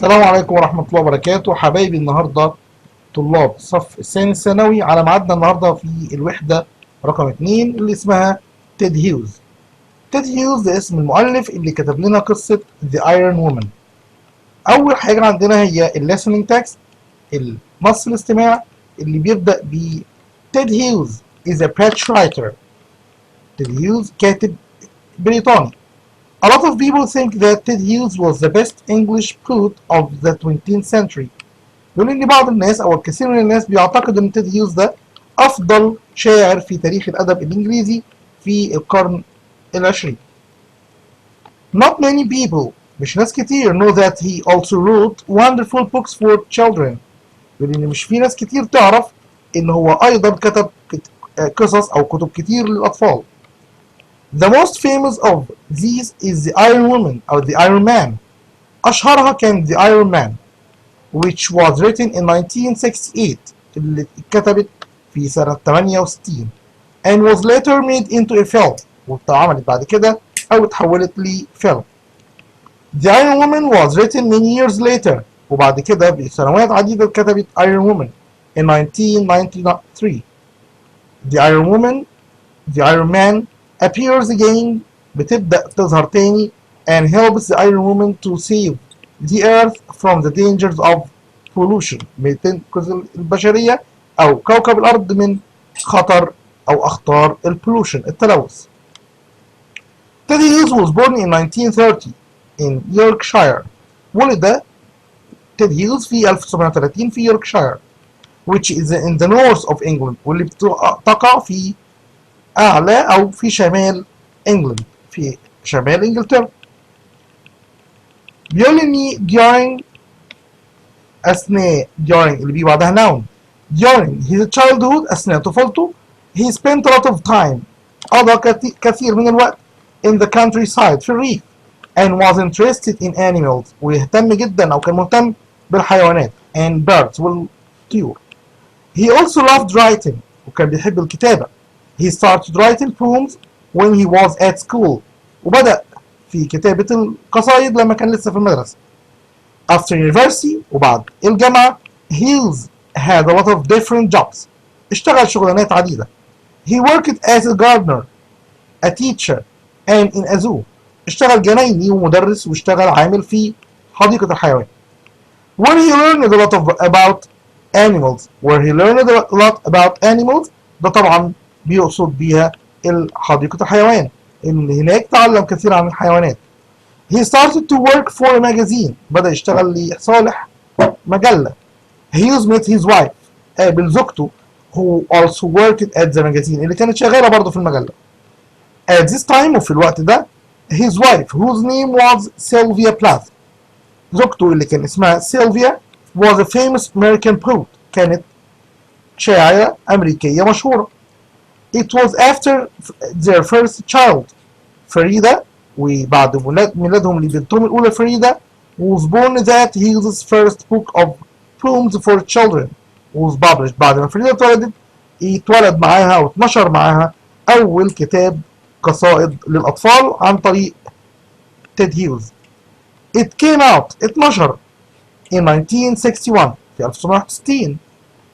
السلام عليكم ورحمة الله وبركاته حبايبي. النهاردة طلاب الصف الثاني الثانوي على ميعادنا النهاردة في الوحدة رقم 2 اللي اسمها تيد هيوز. تيد هيوز ده اسم المؤلف اللي كتب لنا قصة The Iron Woman. أول حاجة عندنا هي listening text، النص الاستماع اللي بيبدأ ب Ted Hughes is a British writer. Ted Hughes كاتب بريطاني. A lot of people think that Ted Hughes was the best English poet of the 20th century. يقول إن بعض الناس أو الكثير من الناس بيعتقد إن تيد هيوز ده أفضل شاعر في تاريخ الأدب الإنجليزي في القرن العشرين. Not many people، مش ناس كتير know that he also wrote wonderful books for children. يقول إن مش في ناس كتير تعرف إن هو أيضا كتب قصص أو كتب كتير للأطفال. The most famous of these is the Iron Woman أو the Iron Man. أشهرها كان the Iron Man which was written in 1968 اللي اتكتبت في سنة 68 and was later made into a film واتعملت بعد كده أو اتحولت لفيلم. The Iron Woman was written many years later وبعد كده بسنوات عديدة اتكتبت Iron Woman in 1993. The Iron Woman The Iron Man appears again بتبدأ تظهر تاني and helps the Iron Woman to save the earth from the dangers of pollution. بتنقذ البشرية أو كوكب الأرض من خطر أو أخطار البولوشن التلوث. Ted Hughes was born in 1930 in Yorkshire. ولد تيد هيوز في 1930 في يوركشاير which is in the north of England واللي تقع في أعلى أو في شمال إنجلند في شمال إنجلترا. بيقول إني during أثناء during اللي بيجي بعدها noun during his childhood أثناء طفولته he spent a lot of time قضى كثير من الوقت in the countryside في الريف and was interested in animals ويهتم جدا أو كان مهتم بالحيوانات and birds والطيور. He also loved writing وكان بيحب الكتابة. He started writing poems when he was at school وبدأ في كتابة القصائد لما كان لسه في المدرسة. After university وبعد الجامعة Hughes had a lot of different jobs. اشتغل شغلانات عديدة. He worked as a gardener, a teacher and in a zoo. اشتغل جنايني ومدرس واشتغل عامل في حديقة الحيوان. Where he learned a lot about animals. ده طبعا بيقصد بيها حديقة الحيوان إن هناك تعلم كثير عن الحيوانات. He started to work for a magazine. بدأ يشتغل لصالح مجلة. He met his wife. قابل زوجته who also worked at the magazine اللي كانت شغالة برضه في المجلة. At this time وفي الوقت ده his wife whose name was Sylvia Plath. زوجته اللي كان اسمها سيلفيا was a famous American poet. كانت شاعرة أمريكية مشهورة. It was after their first child فريدة وبعد ميلادهم لبنتهم الأولى فريدة was born that his first book of poems for children was published. بعد ما فريدة اتولد معاها أو اتنشر معاها أول كتاب قصائد للأطفال عن طريق تيد هيوز. It came out اتنشر in 1961 في 1961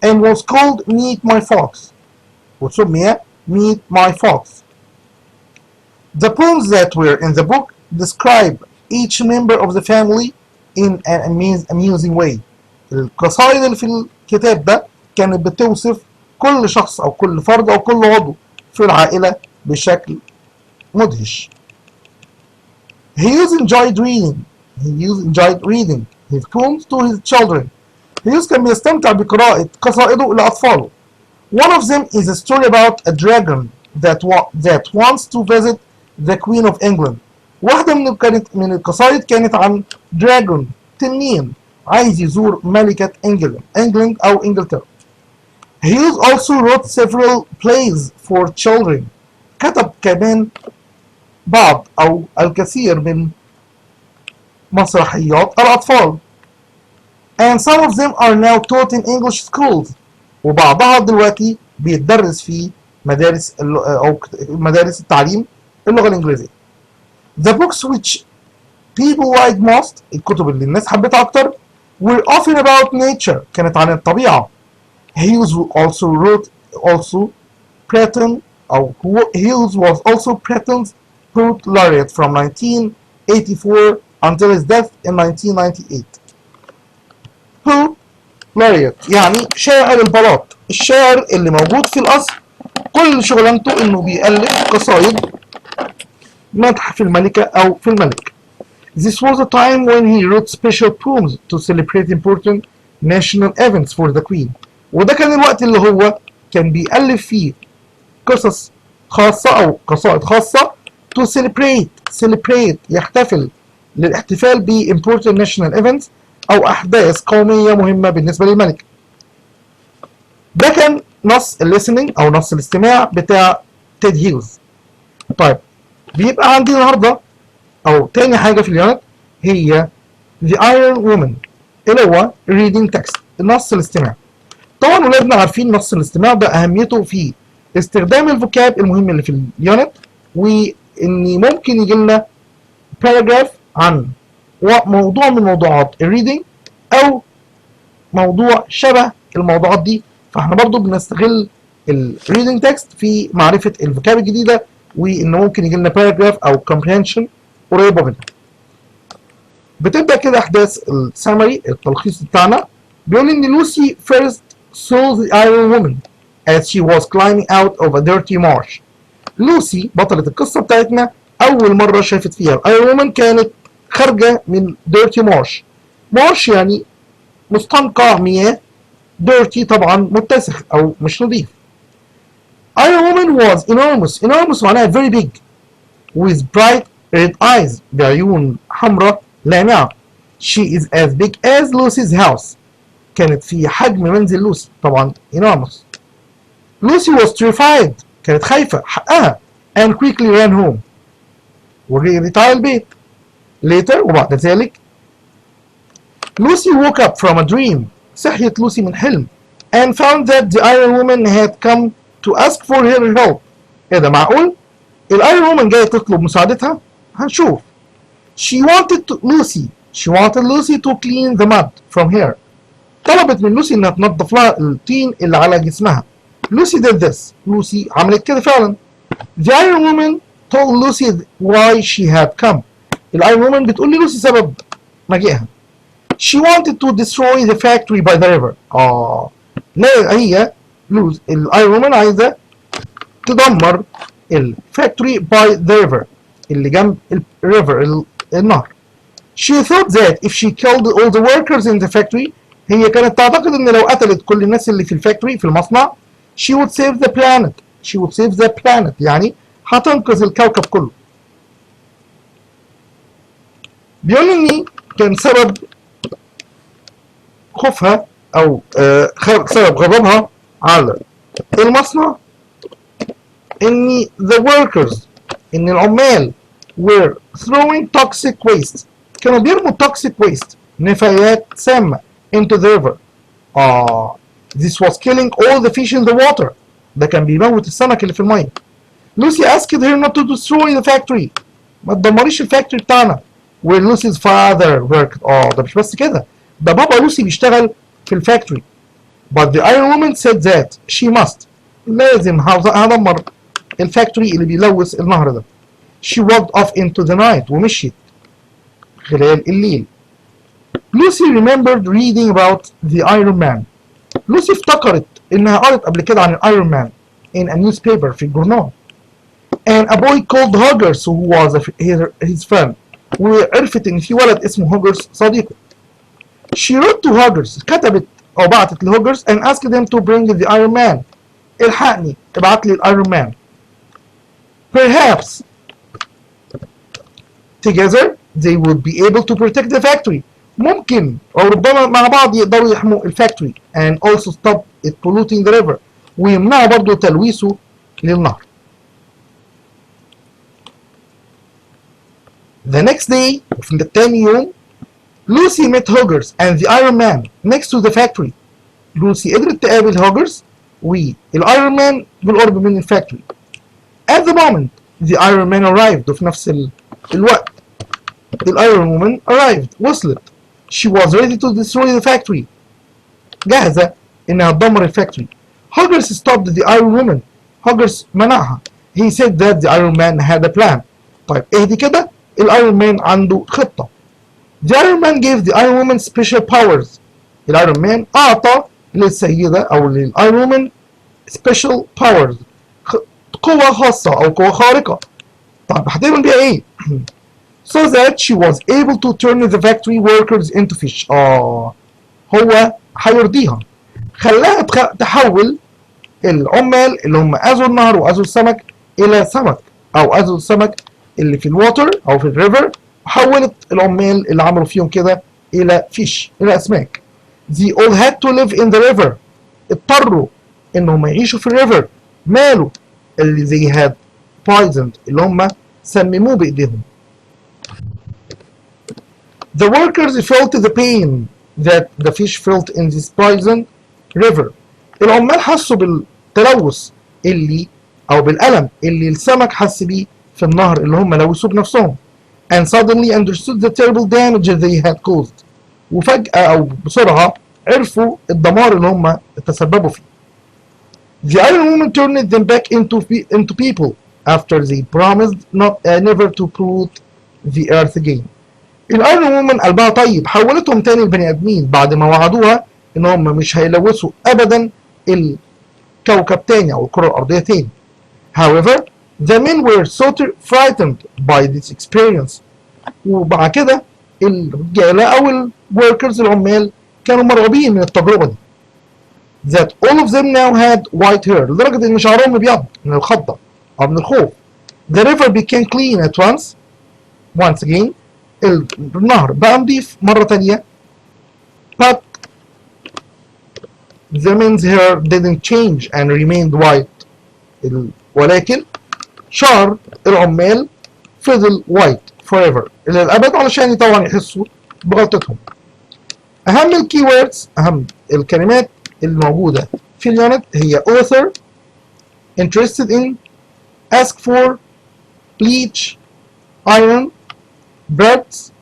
and was called Meet My Fox وسمي Meet My Fox. The poems that were in the book describe each member of the family in an amusing way. القصائد اللي في الكتاب ده كانت بتوصف كل شخص أو كل فرد أو كل عضو في العائلة بشكل مدهش. Hughes enjoyed reading his poems to his children. Hughes كان بيستمتع بقراءة قصائده لأطفاله. One of them is a story about a dragon that wants to visit the Queen of England. واحدة من القصائد كانت عن dragon تنين عايز يزور ملكة إنجلند أو إنجلترا. Hughes also wrote several plays for children. كتب كمان بعض أو الكثير من مسرحيات الأطفال. And some of them are now taught in English schools. وبعضها دلوقتي بيتدرس في مدارس التعليم اللغة الإنجليزية. The books which people like most الكتب اللي الناس حبتها أكتر were often about nature كانت عن الطبيعة. Hughes also Breton أو Hughes was also Breton's poet laureate from 1984 until his death in 1998. poet laureate يعني شاعر البلاط، الشاعر اللي موجود في القصر كل شغلانته انه بيألف قصايد مدح في الملكة أو في الملك. This was a time when he wrote special poems to celebrate important national events for the queen. وده كان الوقت اللي هو كان بيألف فيه قصص خاصة أو قصائد خاصة to celebrate يحتفل للاحتفال ب important national events أو أحداث قومية مهمة بالنسبة للملك. ده كان نص listening أو نص الاستماع بتاع تيد هيوز. طيب بيبقى عندي النهارده أو تاني حاجة في اليونت هي The Iron Woman اللي هو reading text نص الاستماع. طبعا ولادنا عارفين نص الاستماع ده أهميته في استخدام الفوكاب المهم اللي في اليونت، وإن ممكن يجي لنا باراجراف عن موضوع من موضوعات الريدنج أو موضوع شبه الموضوعات دي، فاحنا برضو بنستغل الريدنج تكست في معرفة الفوكاب الجديدة، وإن ممكن يجي لنا باراجراف أو comprehension قريبة منها. بتبدأ كده أحداث السمري التلخيص بتاعنا. بيقول إن لوسي first saw the Iron Woman as she was climbing out of a dirty marsh. لوسي بطلة القصة بتاعتنا أول مرة شافت فيها الأيرون وومن كانت خارجة من dirty marsh. marsh يعني مستنقع مياه، dirty طبعا متسخ أو مش نظيف. Iron Woman was enormous معناها very big with bright red eyes بعيون حمراء لامعة. She is as big as Lucy's house كانت في حجم منزل لوسي طبعا enormous. Lucy was terrified كانت خايفة حقها and quickly ran home ورجعت على البيت. Later وبعد ذلك Lucy woke up from a dream صحيت لوسي من حلم and found that the Iron Woman had come to ask for her help. ايه ده معقول؟ الايرون وومن جاية تطلب مساعدتها؟ هنشوف. She wanted Lucy to clean the mud from her. طلبت من لوسي انها تنظف لها الطين اللي على جسمها. Lucy did this. لوسي عملت كده فعلا. The Iron Woman told Lucy why she had come. الايرون وومن بتقول للوسي سبب مجيئها. She wanted to destroy the factory by the river. لا هي الايرون وومن عايزة تدمر الفاكتوري باي ذا ريفر اللي جنب الريفر النهر. She thought that if she killed all the workers in the factory هي كانت تعتقد ان لو قتلت كل الناس اللي في الفاكتوري في المصنع she would save the planet يعني هتنقذ الكوكب كله. بيقول اني كان سبب خوفها او سبب غضبها على المصنع ان the workers ان العمال were throwing toxic waste كانوا بيرموا toxic waste نفايات سامة into the river. This was killing all the fish in the water ده كان بيموت السمك اللي في المية. Lucy asked her not to destroy the factory ما تدمريش الفاكتوري بتاعنا where Lucy's father worked. ده مش بس كده ده بابا لوسي بيشتغل في الفاكتوري. But the Iron Woman said that she must لازم هدمر الفاكتوري اللي بيلوث النهر ده. She walked off into the night ومشيت خلال الليل. Lucy remembered reading about the Iron Man. لوسي افتكرت انها قرت قبل كده عن الايرون مان in a newspaper في الجورنال. And a boy called Huggers who was his friend. وعرفت ان في ولد اسمه هوجرز صديقه. She wrote to Huggers كتبت او بعتت لهوجرز and asked them to bring the Iron Man. الحقني ابعت لي الايرون مان. Perhaps together they would be able to protect the factory. ممكن او ربما مع بعض يقدروا يحموا الفاكتوري and also stop it polluting the river ويمنعوا برضه تلويثه للنهر. The next day في تاني يوم Lucy met Huggers and the Iron Man next to the factory. لوسي قدرت تقابل هوجرز والايرون مان بالقرب من الفاكتوري. At the moment the Iron Man arrived وفي نفس الوقت الايرون وومن arrived وصلت. she was ready to destroy the factory. جاهزة إنها تدمر الفاكتوري. Hoggers stopped the Iron Woman. Hoggers منعها. He said that the Iron Man had a plan. طيب اهدي كده، الأيرون مان عنده خطة. The Iron Man gave the Iron Woman special powers. الأيرون مان أعطى للسيدة أو للأيرون وومن special powers. قوة خاصة أو قوة خارقة. طيب هتعمل بيها إيه؟ so that she was able to turn the factory workers into fish. هو هيرضيها، خلاها تحول العمال اللي هم أذوا النهر وأذوا السمك إلى سمك، أو أذوا السمك اللي في الواتر أو في الريفر، وحولت العمال اللي عملوا فيهم كده إلى فيش، إلى أسماك. They all had to live in the river. اضطروا إنهم يعيشوا في الريفر. ماله؟ اللي they had poisoned، اللي هم سمموه بإيديهم. The workers felt the pain that the fish felt in this poison river. العمال حسوا بالتلوث اللي أو بالألم اللي السمك حس بيه في النهر اللي هم لوثوه بنفسهم. And suddenly understood the terrible damage they had caused. وفجأة أو بسرعة عرفوا الدمار اللي هم تسببوا فيه. The Iron Woman turned them back into people after they promised never to pollute the earth again. الايرون وومن قلبها طيب، حولتهم تاني لبني ادمين بعد ما وعدوها ان هم مش هيلوثوا ابدا الكوكب تاني او الكره الارضيه تاني. However, the men were so frightened by this experience. وبعد كده الرجاله او الوركرز العمال كانوا مرعوبين من التجربه دي. That all of them now had white hair. لدرجه ان شعرهم ابيض من الخضه او من الخوف. The river became clean at once again. النهر بقى نضيف مرة تانية. But the men's hair didn't change and remained white. ولكن شعر العمال فضل white forever إلى الأبد، علشان طبعا يحسوا بغلطتهم. أهم الكي ووردز، أهم الكلمات الموجودة في اليونت هي author, interested in, ask for, bleach, iron, birds,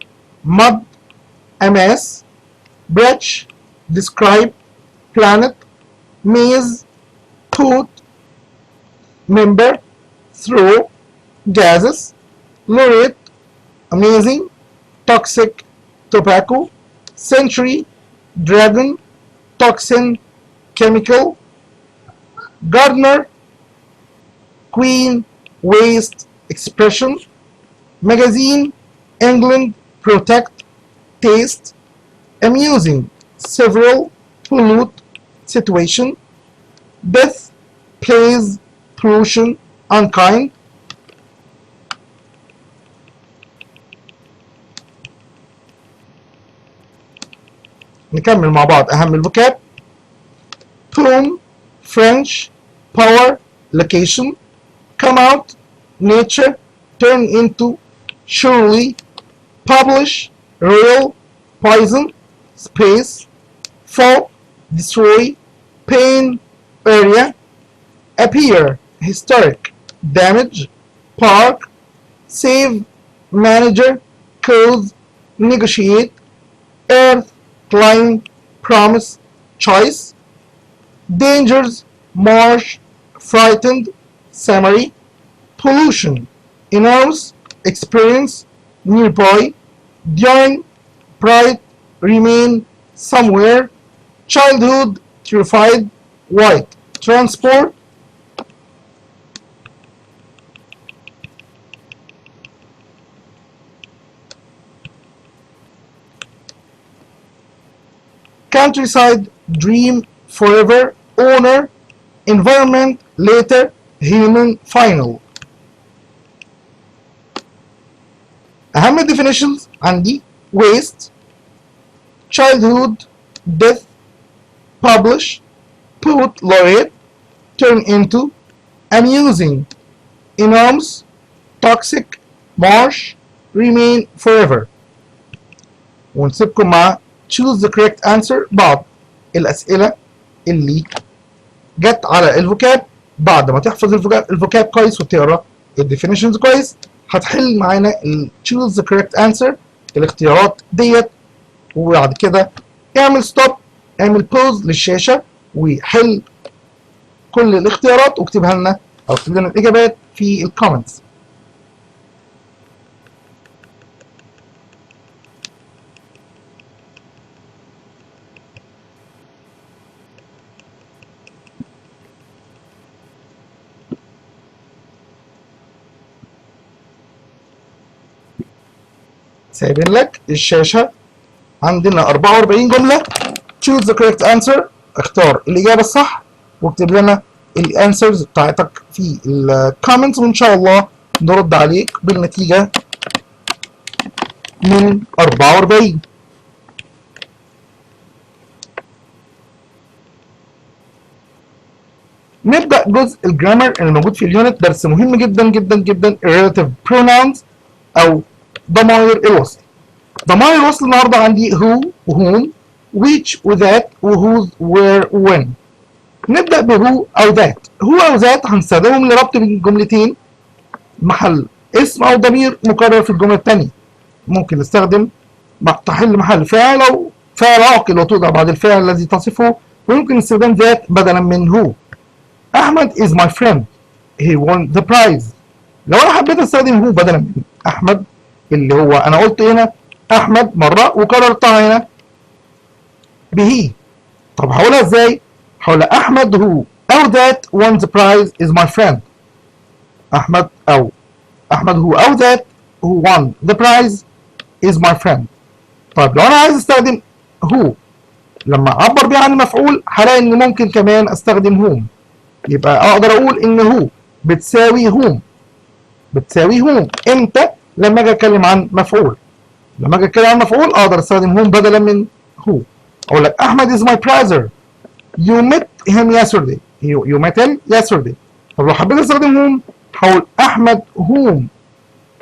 mud, amass, branch, describe, planet, maze, put, member, throw, gases, laureate, amazing, toxic, tobacco, century, dragon, toxin, chemical, gardener, queen, waste, expression, magazine, England, protect, taste, amusing, several, pollute, situation, death, plays, pollution, unkind. نكمل مع بعض أهم الفوكاب. poem, French, power, location, come out, nature, turn into, surely, publish, real, poison, space, fault, destroy, pain, area, appear, historic, damage, park, save, manager, cause, negotiate, earth, climb, promise, choice, dangers, marsh, frightened, summary, pollution, enormous, experience, nearby, during, pride, remain, somewhere, childhood, terrified, white, transport, countryside, dream, forever, owner, environment, later, human, final. أهم definitions عندي waste, childhood, death, publish, put, laureate, turn into, amusing, enormous, toxic, marsh, remain, forever. ونسيبكم مع choose the correct answer بعض الأسئلة اللي جت على الفوكاب. بعد ما تحفظ الفوكاب كويس وتقرا الديفينيشنز كويس، هتحل معانا choose the correct answer الاختيارات ديت وبعد كده اعمل ستوب، اعمل بوز للشاشه وحل كل الاختيارات واكتبها لنا او اكتب لنا الاجابات في الكومنتس. سايبين لك الشاشه عندنا 44 جمله. choose the correct answer، اختار الاجابه الصح واكتب لنا الانسرز بتاعتك في الكومنتس، وان شاء الله نرد عليك بالنتيجه من 44. نبدا جزء الجرامر اللي موجود في اليونت، درس مهم جدا جدا جدا، relative pronouns او ضمائر الوصل. ضمائر الوصل النهارده عندي who وhom which وذات وwhose where when. نبدا بهو او ذات. هو او ذات هنستخدمهم لربط بين جملتين محل اسم او ضمير مكرر في الجمله الثانيه. ممكن نستخدم تحل محل فاعل او فاعل عاقل وتوضع بعد الفاعل الذي تصفه، ويمكن استخدام ذات بدلا من هو. احمد is my friend he won the prize. لو انا حبيت استخدم هو بدلا من احمد اللي هو انا قلت هنا احمد مره وكررتها هنا بهي. طب هقولها ازاي؟ هقولها احمد هو او ذات won the prize is my friend. احمد هو او ذات who won the prize is my friend. طيب لو انا عايز استخدم هو لما اعبر بيه عن المفعول هلاقي ان ممكن كمان استخدم هوم. يبقى اقدر اقول ان هو بتساوي هوم. امتى؟ لما اجي اتكلم عن مفعول. لما اجي اتكلم عن مفعول اقدر استخدم هوم بدلا من هو. اقول لك احمد is my brother you met him yesterday. you met him yesterday. طب لو حبيت استخدم هوم هقول احمد whom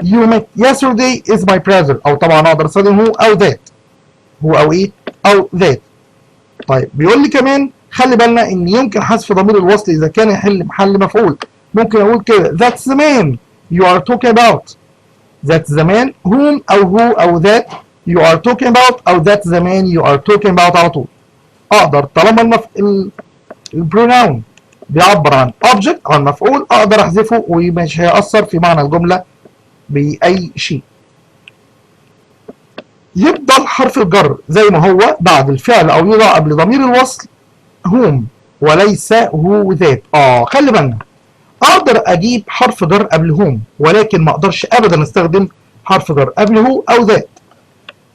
you met yesterday is my brother. او طبعا اقدر استخدم هو او ذات. هو او ايه؟ او ذات. طيب بيقول لي كمان خلي بالنا ان يمكن حذف ضمير الوصل اذا كان يحل محل مفعول. ممكن اقول كده that's the man you are talking about. that's the man whom او who او that you are talking about او that's the man you are talking about على طول. اقدر طالما البروناون بيعبر عن object عن مفعول اقدر احذفه ومش هيأثر في معنى الجملة بأي شيء. يفضل حرف الجر زي ما هو بعد الفعل او يضع قبل ضمير الوصل whom وليس هو ذات. خلي بالنا اقدر اجيب حرف جر قبل whom ولكن ما اقدرش ابدا استخدم حرف جر قبل هو او ذات.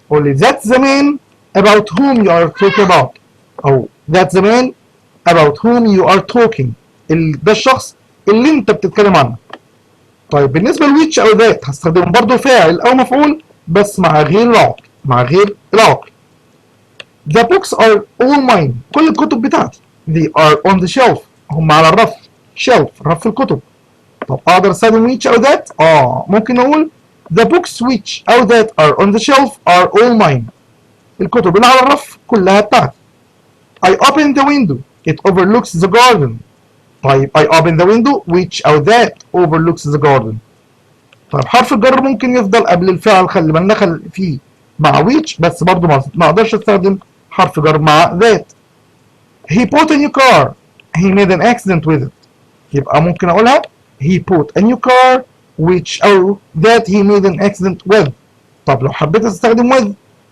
قول لي that's the man about whom you are talking about او that's the man about whom you are talking. ده الشخص اللي انت بتتكلم عنه. طيب بالنسبه لويتش او ذات هستخدم برضو فاعل او مفعول بس مع غير العاقل. The books are all mine. كل الكتب بتاعتي. They are on the shelf. هم على الرف. shelf رف الكتب. طب اقدر استخدم which او that؟ ممكن اقول the books which او that are on the shelf are all mine. الكتب اللي على الرف كلها بتاعتي. I open the window. It overlooks the garden. طيب I open the window which او that overlooks the garden. طيب حرف الجر ممكن يفضل قبل الفعل، خلي بالنا فيه مع which بس برضو ما اقدرش استخدم حرف جر مع that. He bought a new car. He made an accident with it. يبقى ممكن اقولها he bought a new car which او that he made an accident with. طب لو حبيت استخدم with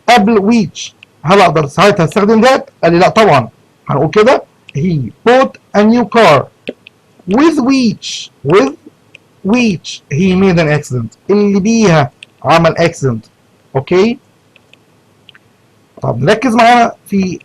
قبل which هل اقدر ساعتها استخدم that؟ قال لي لا طبعا. هنقول كده he bought a new car with which he made an accident. اللي بيها عمل accident. اوكي. طب نركز معانا في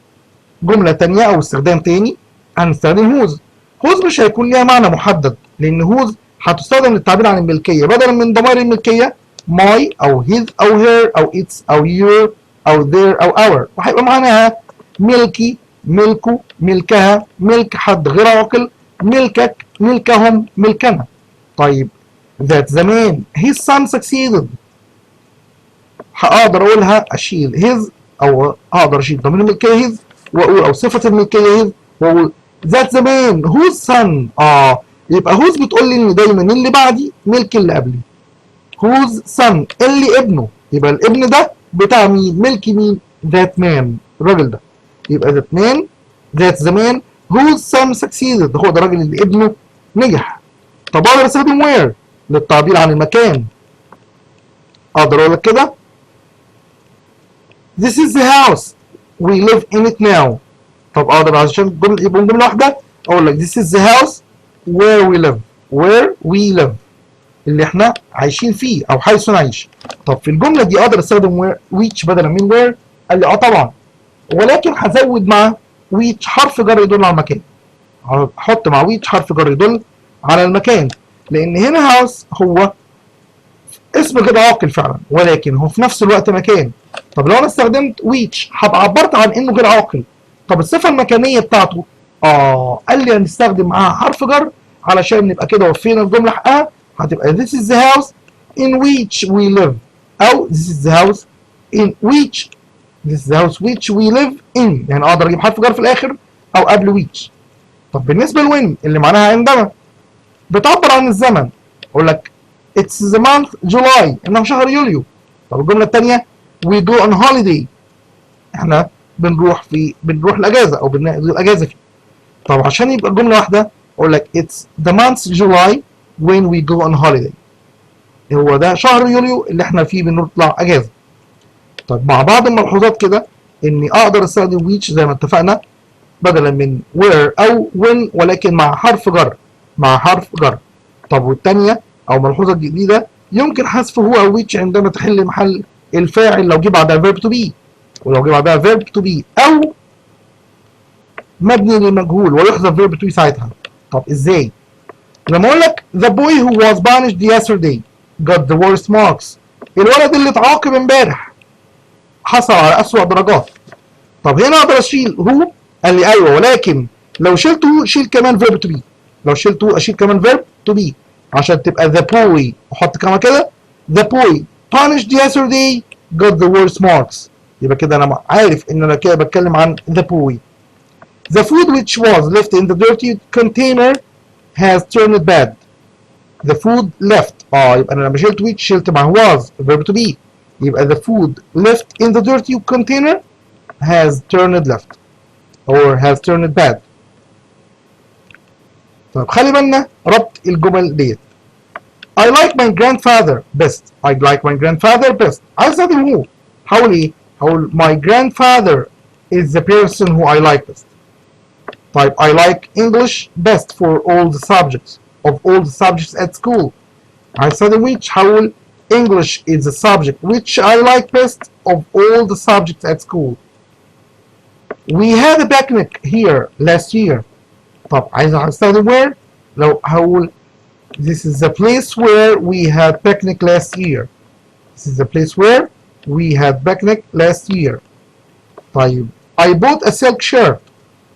جملة تانية او استخدام تاني. هنستخدم هوز. هوز مش هيكون ليها معنى محدد لان هوز هتستخدم للتعبير عن الملكية بدلا من ضمائر الملكية my او his او her او its او your او their او our، وهيبقى معناها ملكي، ملكه، ملكها، ملك حد غير عاقل، ملكك، ملكهم، ملكنا. طيب that the man his son succeeded هقدر اقولها اشيل his او اقدر اشيل ضمير الملكيه his واقول او صفه الملكيه his واقول that the man whose son. يبقى whose بتقول لي ان دايما اللي بعدي ملك اللي قبلي. whose son اللي ابنه، يبقى الابن ده بتاع مين؟ ملك مين؟ that man الراجل ده. يبقى that man that's the man whose son succeeded هو ده الراجل اللي ابنه نجح. طب اقدر استخدم where للتعبير عن المكان. اقدر اقول لك كده this is the house we live in it now. طب اقدر عشان الجمله يبقى جمله واحده اقول لك this is the house where we live اللي احنا عايشين فيه او حيث نعيش. طب في الجمله دي اقدر استخدم where which بدلا من where؟ قال لي اه طبعا، ولكن هزود مع which حرف جر يدل على المكان. هحط مع which حرف جر يدل على المكان، لان هنا house هو اسم كده عاقل فعلا، ولكن هو في نفس الوقت مكان. طب لو انا استخدمت which هبقى عبرت عن انه غير عاقل. طب الصفه المكانيه بتاعته قال لي هنستخدم معاها حرف جر علشان نبقى كده وفينا الجمله حقها. هتبقى this is the house in which we live او this is the house which we live in. يعني اقدر اجيب حرف جر في الاخر او قبل which. طب بالنسبه لوين اللي معناها عندما بتعبر عن الزمن، اقول لك it's the month July انه شهر يوليو. طب الجمله الثانيه we go on holiday احنا بنروح الاجازه او بنقضي الاجازه فيه. طب عشان يبقى الجمله واحده اقول لك it's the month July when we go on holiday هو ده شهر يوليو اللي احنا فيه بنطلع اجازه. طب مع بعض الملحوظات كده اني اقدر استخدم which زي ما اتفقنا بدلا من where او when ولكن مع حرف جر. طب والثانيه او ملحوظه جديده يمكن حذف هو او which عندما تحل محل الفاعل لو جه بعدها verb to be، ولو جه بعدها verb to be او مبني للمجهول ويحذف verb to be ساعتها. طب ازاي؟ لما اقول لك the boy who was punished yesterday got the worst marks الولد اللي اتعاقب امبارح حصل على اسوأ درجات. طب هنا اقدر اشيل هو؟ قال لي ايوه، ولكن لو شلت هو شيل كمان verb to be. لو شلت هو اشيل كمان verb to be عشان تبقى the boy احط كمان كده the boy punished yesterday got the worst marks. يبقى كده انا عارف ان انا كده بتكلم عن the boy. The food which was left in the dirty container has turned bad. The food left يبقى انا لما شلت which شلت مع was verb to be. يبقى the food left in the dirty container has turned left or has turned bad. طب خلي بالنا ربط الجمل ديت. I like my grandfather best. I like my grandfather best. عايز استخدم هو. هقول ايه؟ هقول my grandfather is the person who I like best. طيب I like English best for all the subjects at school. عايز استخدم which هقول English is the subject which I like best of all the subjects at school. We had a picnic here last year. طب عايز استخدم where؟ لو هقول this is the place where we had picnic last year. This is the place where we had picnic last year. طيب I bought a silk shirt.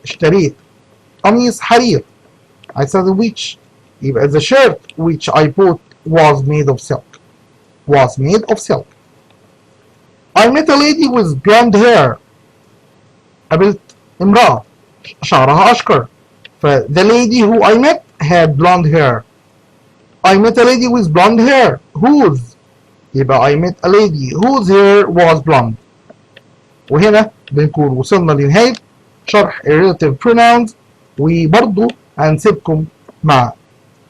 اشتريت قميص حرير. عايز استخدم which؟ يبقى the shirt which I bought was made of silk. I met a lady with blonde hair. قابلت امرأة شعرها أشقر. The lady who I met had blonde hair. I met a lady with blonde hair. Whose؟ يبقى I met a lady whose hair was blonde. وهنا بنكون وصلنا لنهاية شرح relative pronouns، وبرضو هنسيبكم مع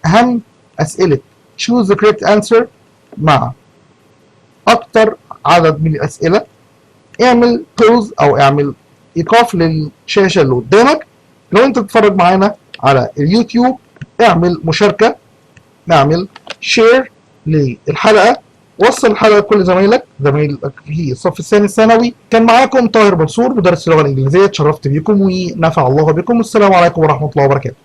أهم أسئلة choose the correct answer مع أكتر عدد من الأسئلة. اعمل pause أو اعمل إيقاف للشاشة اللي قدامك. لو أنت بتتفرج معانا على اليوتيوب اعمل مشاركة، اعمل شير للحلقة، وصل الحلقة لكل زمايلك في الصف الثاني الثانوي. كان معاكم طاهر منصور مدرس اللغة الإنجليزية. اتشرفت بكم ونفع الله بكم. السلام عليكم ورحمة الله وبركاته.